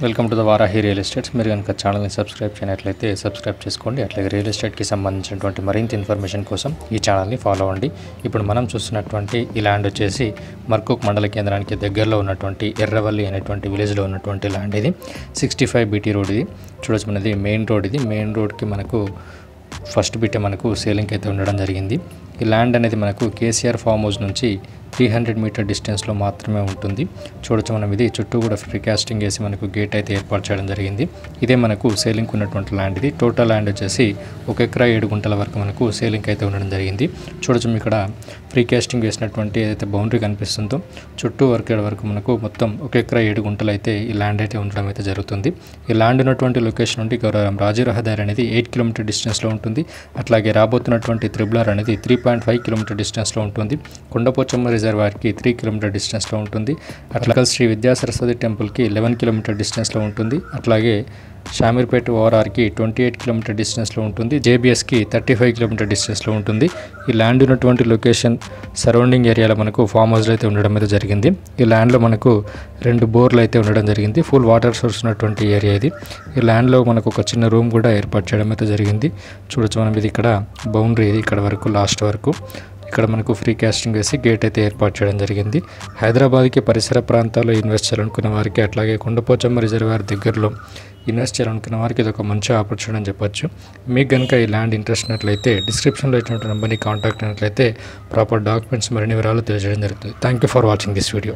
Welcome to the Varahi real estates. మీరు కనుక ఛానల్ని సబ్స్క్రైబ్ చేయనట్లయితే సబ్స్క్రైబ్ చేసుకోండి. అట్లాగే రియల్ ఎస్టేట్కి సంబంధించినటువంటి మరింత ఇన్ఫర్మేషన్ కోసం ఈ ఛానల్ని ఫాలో అవ్వండి. ఇప్పుడు మనం చూస్తున్నటువంటి ఈ ల్యాండ్ వచ్చేసి మర్కూక్ మండల కేంద్రానికి దగ్గరలో ఉన్నటువంటి ఎర్రవల్లి అనేటువంటి విలేజ్లో ఉన్నటువంటి ల్యాండ్. ఇది 65 BT రోడ్. ఇది చూడొచ్చు, మనది మెయిన్ రోడ్. ఇది మెయిన్ రోడ్కి మనకు ఫస్ట్ బిట్ మనకు సేలింగ్ అయితే ఉండడం జరిగింది. ఈ ల్యాండ్ అనేది మనకు కేసీఆర్ ఫామ్ హౌస్ నుంచి 300 మీటర్ డిస్టెన్స్లో మాత్రమే ఉంటుంది. చూడొచ్చు మనం, ఇది చుట్టూ కూడా ఫ్రీ కాస్టింగ్ వేసి మనకు గేట్ అయితే ఏర్పాటు చేయడం జరిగింది. ఇదే మనకు సేలింగ్ ఉన్నటువంటి ల్యాండ్. ఇది టోటల్ ల్యాండ్ వచ్చేసి 1 ఎకరా 7 గుంటల వరకు మనకు సేలింగ్ అయితే ఉండడం జరిగింది. చూడొచ్చు ఇక్కడ ఫ్రీ కాస్టింగ్ వేసినటువంటి ఏదైతే బౌండరీ కనిపిస్తుందో చుట్టూ వరకు మనకు మొత్తం 1 ఎకరా 7 గుంటలు అయితే ఈ ల్యాండ్ అయితే ఉండడం అయితే జరుగుతుంది. ఈ ల్యాండ్ ఉన్నటువంటి లొకేషన్ నుండి గౌరవం రాజీ రహదారి అనేది 8 కిలోమీటర్ డిస్టెన్స్లో ఉంటుంది. అట్లాగే రాబోతున్నటువంటి త్రిబులర్ అనేది 3.5 కిలోమీటర్ డిస్టెన్స్లో ఉంటుంది. కొండపోచమ్మ రిజర్వాయర్కి 3 కిలోమీటర్ డిస్టెన్స్లో ఉంటుంది. అట్లాగే శ్రీ విద్యా సరస్వతి టెంపుల్కి 11 కిలోమీటర్ డిస్టెన్స్లో ఉంటుంది. అట్లాగే షామీర్పేట ఓఆర్ఆర్కి 28 కిలోమీటర్ డిస్టెన్స్లో ఉంటుంది. జేబీఎస్కి 35 కిలోమీటర్ డిస్టెన్స్లో ఉంటుంది. ఈ ల్యాండ్ ఉన్నటువంటి లొకేషన్ సరౌండింగ్ ఏరియాలో మనకు ఫామ్ హౌస్లో అయితే ఉండడం అయితే జరిగింది. ఈ ల్యాండ్లో మనకు 2 బోర్లు అయితే ఉండడం జరిగింది. ఫుల్ వాటర్ సోర్స్ ఉన్నటువంటి ఏరియా ఇది. ఈ ల్యాండ్లో మనకు ఒక చిన్న రూమ్ కూడా ఏర్పాటు చేయడం అయితే జరిగింది. చూడొచ్చు మనం, ఇది ఇక్కడ బౌండరీ, ఇది ఇక్కడ వరకు లాస్ట్ వరకు ఇక్కడ మనకు ఫ్రీ కాస్టింగ్ వేసి గేట్ అయితే ఏర్పాటు చేయడం జరిగింది. హైదరాబాద్కి పరిసర ప్రాంతాల్లో ఇన్వెస్ట్ చేయాలనుకున్న వారికి, అట్లాగే కొండపోచమ్మ రిజర్వాయర్ దగ్గరలో ఇన్వెస్ట్ చేయాలనుకున్న వారికి ఇది ఒక మంచి ఆపర్చునిటీ అని చెప్పొచ్చు. మీకు కనుక ఈ ల్యాండ్ ఇంట్రెస్ట్ ఉన్నట్లయితే డిస్క్రిప్షన్లో ఇచ్చినటువంటి నెంబర్ని కాంటాక్ట్ అయినట్లయితే ప్రాపర్ డాక్యుమెంట్స్ మరిన్ని వివరాలు తెలియజేయడం జరుగుతుంది. Thank you for watching this video.